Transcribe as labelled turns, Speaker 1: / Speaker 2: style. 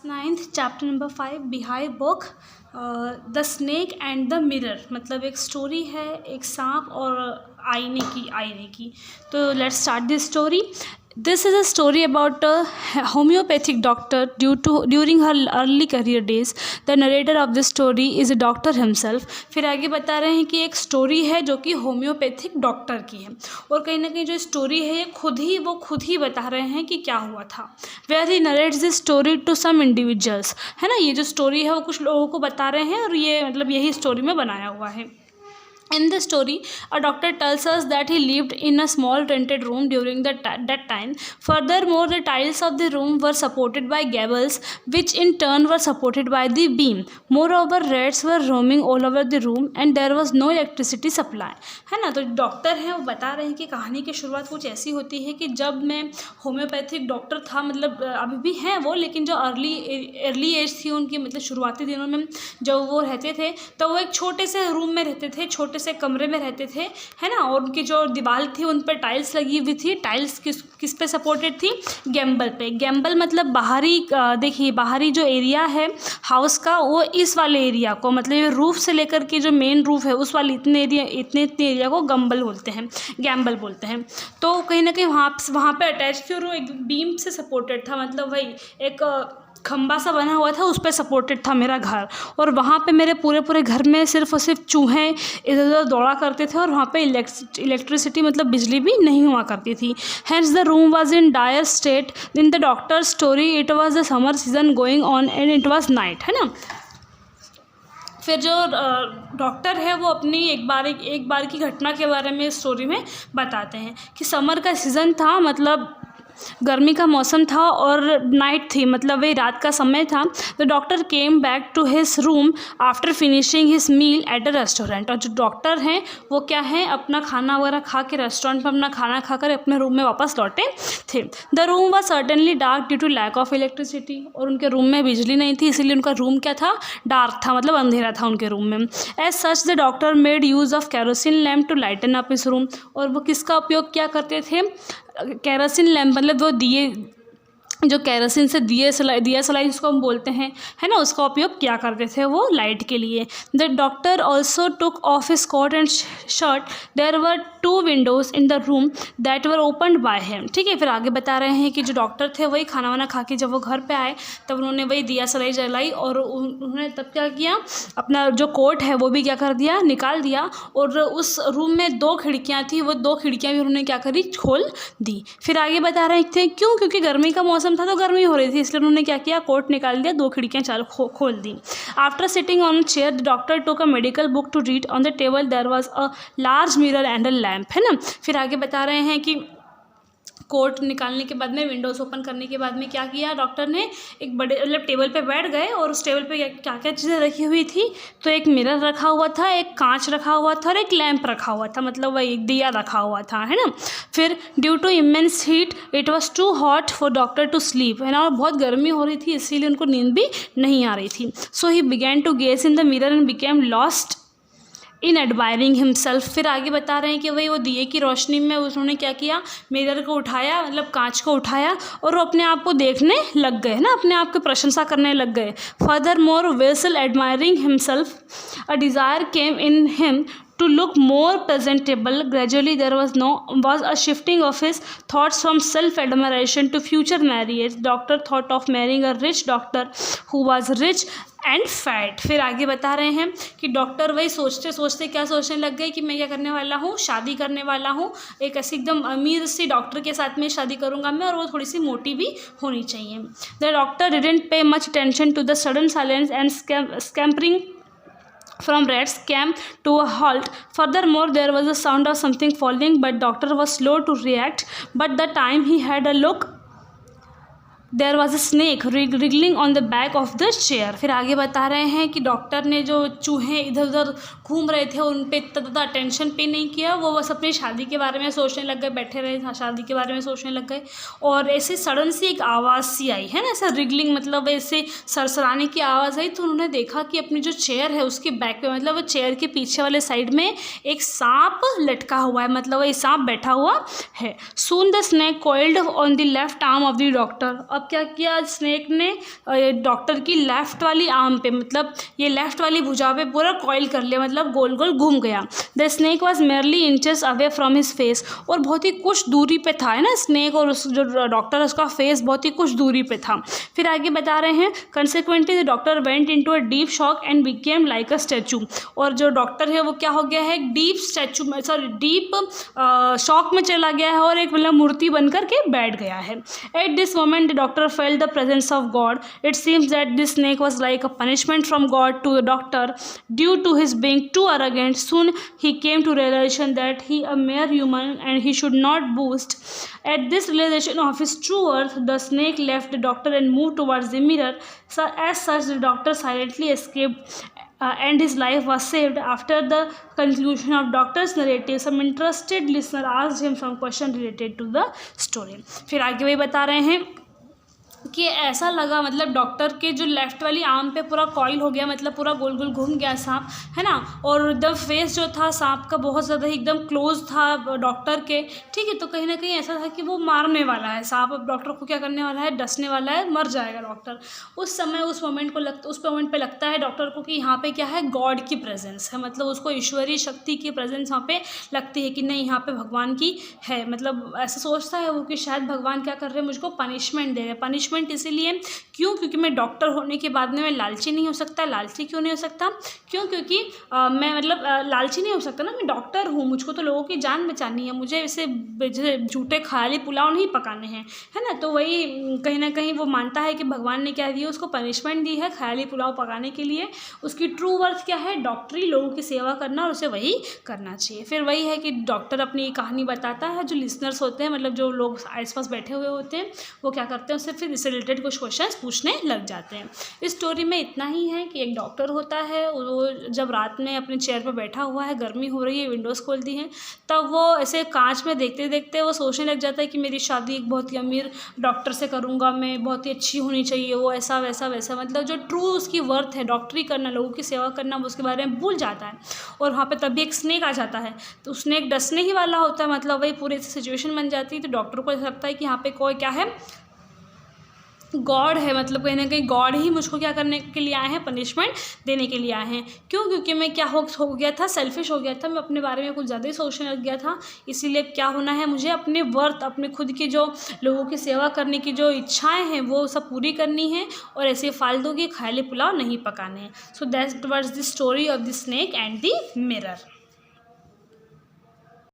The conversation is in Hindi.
Speaker 1: Ninth chapter number 5 behind book the snake and the mirror. मतलब एक स्टोरी है एक सांप और आईने की। तो let's start this story. This is a story about a homeopathic doctor during her early career days. The narrator of this story is a doctor himself. फिर आगे बता रहे हैं कि एक स्टोरी है जो कि होम्योपैथिक डॉक्टर की है और कहीं ना कहीं जो स्टोरी है वो खुद ही बता रहे हैं कि क्या हुआ था। Where he narrates this story to some individuals, है ना। ये जो स्टोरी है वो कुछ लोगों को बता रहे हैं और ये मतलब यही स्टोरी में बनाया हुआ है। In the story, a doctor tells us that he lived in a small rented room during that time. Furthermore, the tiles of the room were supported by gables, which in turn were supported by the beam. Moreover, rats were roaming all over the room and there was no electricity supply. है ना। तो डॉक्टर हैं वो बता रहे हैं कि कहानी की शुरुआत कुछ ऐसी होती है कि जब मैं होम्योपैथिक डॉक्टर था, मतलब अभी भी हैं वो, लेकिन जो अर्ली एज थी उनकी, मतलब शुरुआती दिनों में जब वो रहते थे तो वो एक छोटे से रूम में रहते थे, छोटे से कमरे में रहते थे, है ना। और उनकी जो दीवार थी उन पर टाइल्स लगी हुई थी। टाइल्स किस पे सपोर्टेड थी? गैम्बल पे। गैम्बल मतलब बाहरी, देखिए बाहरी जो एरिया है हाउस का वो इस वाले एरिया को, मतलब ये रूफ से लेकर के जो मेन रूफ है उस वाले इतने एरिया को गैम्बल बोलते हैं। तो कहीं ना कहीं वहाँ पे अटैच थी और वो एक बीम से सपोर्टेड था, मतलब वही एक खंबा सा बना हुआ था, उस पर सपोर्टेड था मेरा घर। और वहाँ पे मेरे पूरे घर में सिर्फ और सिर्फ चूहे इधर उधर दौड़ा करते थे और वहाँ पे इलेक्ट्रिसिटी मतलब बिजली भी नहीं हुआ करती थी। Hence the room was in dire state. In the doctor story it was the summer season going on and it was night, है ना। फिर जो डॉक्टर है वो अपनी एक बार की घटना के बारे में स्टोरी में बताते हैं कि समर का सीज़न था, मतलब गर्मी का मौसम था और नाइट थी, मतलब वही रात का समय था। The doctor came back to his room after finishing his meal at a restaurant. और जो डॉक्टर हैं वो क्या है, अपना खाना वगैरह खा के रेस्टोरेंट में अपना खाना खाकर अपने रूम में वापस लौटे थे। The room was certainly dark due to lack of electricity. और उनके रूम में बिजली नहीं थी, इसीलिए उनका रूम क्या था, डार्क था, मतलब अंधेरा था उनके रूम में। As such the doctor made use of kerosene lamp to lighten up his room. और वो किसका उपयोग क्या करते थे? कैरोसिन लैम्प, मतलब वो दिए, जो कैरोसिन से दिया सलाई जिसको हम बोलते हैं, है ना, उसका उपयोग क्या करते थे वो लाइट के लिए। The doctor also took off his coat and shirt. There were 2 windows in the room that were opened by him. ठीक है। फिर आगे बता रहे हैं कि जो डॉक्टर थे वही खाना वाना खा के जब वो घर पे आए तब उन्होंने वही दिया सलाई जलाई और उन्होंने तब क्या किया, अपना जो कोट है वो भी क्या कर दिया, निकाल दिया। और उस रूम में 2 खिड़कियाँ थी, वो 2 खिड़कियाँ भी उन्होंने क्या करी, खोल दी। फिर आगे बता रहे थे क्यों, क्योंकि गर्मी का मौसम था तो गर्मी हो रही थी, इसलिए उन्होंने क्या किया, कोट निकाल दिया, 2 खिड़कियाँ खोल दी। After sitting on chair the doctor took a medical book to read. On the table there was a large mirror and a lamp, है ना। फिर आगे बता रहे हैं कि कोट निकालने के बाद में, विंडोज़ ओपन करने के बाद में क्या किया डॉक्टर ने, एक बड़े मतलब टेबल पे बैठ गए और उस टेबल पे क्या क्या चीज़ें रखी हुई थी, तो एक मिरर रखा हुआ था, एक कांच रखा हुआ था और एक लैंप रखा हुआ था, मतलब वही एक दिया रखा हुआ था, है ना। फिर due to immense heat it was too hot for doctor to sleep, है ना, और बहुत गर्मी हो रही थी इसीलिए उनको नींद भी नहीं आ रही थी। So he began to gaze in the mirror and became lost in admiring himself. फिर आगे बता रहे हैं कि वही वो दिए की रोशनी में उन्होंने क्या किया, मिरर को उठाया, मतलब कांच को उठाया और वो अपने आप को देखने लग गए, ना, अपने आप की प्रशंसा करने लग गए। Further more vessel admiring himself a desire came in him to look more presentable. Gradually there was a shifting of his thoughts from self admiration to future marriage. Doctor thought of marrying a rich doctor who was rich and fat. फिर आगे बता रहे हैं कि डॉक्टर वही सोचते सोचते क्या सोचने लग गए कि मैं क्या करने वाला हूँ, शादी करने वाला हूँ, एक ऐसी एकदम अमीर सी डॉक्टर के साथ में शादी करूँगा मैं, और वो थोड़ी सी मोटी भी होनी चाहिए। The doctor didn't pay much attention to the sudden silence and scampering from rats came to a halt. Furthermore, there was a sound of something falling, but doctor was slow to react. But the time he had a look, there was a snake wriggling on the back of the chair. फिर आगे बता रहे हैं कि डॉक्टर ने जो चूहे इधर उधर घूम रहे थे उन पर इतना अटेंशन पे नहीं किया, वो बस अपनी शादी के बारे में सोचने लग गए, बैठे रहे शादी के बारे में सोचने लग गए। और ऐसे सडन सी एक आवाज़ सी आई, है ना, ऐसा रिगलिंग मतलब ऐसे सरसराने की आवाज़ आई, तो उन्होंने देखा कि अपनी जो चेयर है उसके बैक पे, मतलब वो चेयर के पीछे वाले साइड में एक सांप लटका हुआ है, मतलब वही सांप बैठा हुआ है। Soon the snake coiled on the left arm of the doctor. A अब क्या किया स्नेक ने, डॉक्टर की लेफ़्ट वाली आर्म पे, मतलब ये लेफ़्ट वाली भुजा पे पूरा कॉइल कर लिया, मतलब गोल गोल घूम गया। The snake was merely inches away from his face, और बहुत ही कुछ दूरी पे था, है ना, स्नेक और उस जो डॉक्टर है उसका फेस बहुत ही कुछ दूरी पे था। फिर आगे बता रहे हैं, consequently the doctor went into a deep shock and became like a statue, और जो डॉक्टर है वो क्या हो गया है, डीप स्टैचू में, सॉरी डीप शॉक में चला गया है और एक मतलब मूर्ति बन कर के बैठ गया है। At this moment the doctor felt the presence of God. It seems that this snake was like a punishment from God to the doctor due to his being too arrogant. Soon he came to realization that he a mere human and he should not boast. At this realization of his true worth, the snake left the doctor and moved towards the mirror. So as such, the doctor silently escaped. And his life was saved. After the conclusion of doctor's narrative, some interested listener asked him some question related to the story. फिर आगे वही बता रहे हैं कि ऐसा लगा, मतलब डॉक्टर के जो लेफ़्ट वाली आर्म पे पूरा कॉइल हो गया, मतलब पूरा गोल गोल घूम गया सांप, है ना, और द फेस जो था सांप का बहुत ज़्यादा एकदम क्लोज था डॉक्टर के, ठीक है। तो कहीं ना कहीं ऐसा था कि वो मारने वाला है सांप, अब डॉक्टर को क्या करने वाला है, डसने वाला है, मर जाएगा डॉक्टर। उस समय उस मोमेंट पे लगता है डॉक्टर को कि यहाँ पे क्या है, गॉड की प्रेजेंस है, मतलब उसको ईश्वरीय शक्ति की प्रेजेंस वहाँ पे लगती है कि नहीं, यहाँ पे भगवान की है, मतलब ऐसा सोचता है वो कि शायद भगवान क्या कर रहे हैं, मुझको पनिशमेंट दे रहे हैं। पनिशमेंट इसीलिए क्यों, क्योंकि मैं डॉक्टर होने के बाद में मैं लालची नहीं हो सकता। लालची क्यों नहीं हो सकता, क्यों, क्योंकि मैं मतलब लालची नहीं हो सकता ना, मैं डॉक्टर हूँ, मुझको तो लोगों की जान बचानी है, मुझे ऐसे झूठे ख्याली पुलाव नहीं पकाने हैं, है ना। तो वही कहीं ना कहीं वो मानता है कि भगवान ने क्या दिया, उसको पनिशमेंट दी है ख्याली पुलाव पकाने के लिए। उसकी ट्रू वर्थ क्या है, डॉक्टरी, लोगों की सेवा करना, और उसे वही करना चाहिए। फिर वही है कि डॉक्टर अपनी कहानी बताता है, जो लिसनर्स होते हैं, मतलब जो लोग आस पास बैठे हुए होते हैं, वो क्या करते हैं, उससे फिर इससे रिलेटेड कुछ क्वेश्चंस पूछने लग जाते हैं। इस स्टोरी में इतना ही है कि एक डॉक्टर होता है, वो जब रात में अपने चेयर पर बैठा हुआ है, गर्मी हो रही है, विंडोज़ खोल दी हैं, तब वो ऐसे कांच में देखते देखते वो सोचने लग जाता है कि मेरी शादी एक बहुत ही अमीर डॉक्टर से करूँगा, मैं बहुत ही अच्छी होनी चाहिए, वो ऐसा वैसा वैसा, मतलब जो ट्रू उसकी वर्थ है, डॉक्टरी करना, लोगों की सेवा करना, वो उसके बारे में भूल जाता है। और वहाँ पर तभी एक स्नेक आ जाता है, तो स्नेक डसने ही वाला होता है, मतलब वही पूरी सिचुएशन बन जाती है। तो डॉक्टर को ऐसा लगता है कि यहाँ पे कोई क्या है, गॉड है, मतलब कहीं ना कहीं गॉड ही मुझको क्या करने के लिए आए हैं, पनिशमेंट देने के लिए आए हैं। क्यों, क्योंकि मैं क्या हो गया था, सेल्फिश हो गया था, मैं अपने बारे में कुछ ज़्यादा ही सोचने लग गया था। इसीलिए क्या होना है, मुझे अपने वर्थ, अपने खुद की जो लोगों की सेवा करने की जो इच्छाएँ हैं वो सब पूरी करनी है, और ऐसे फालतू के ख्याली पुलाव नहीं पकाने हैं। So that was the story of the snake and the mirror.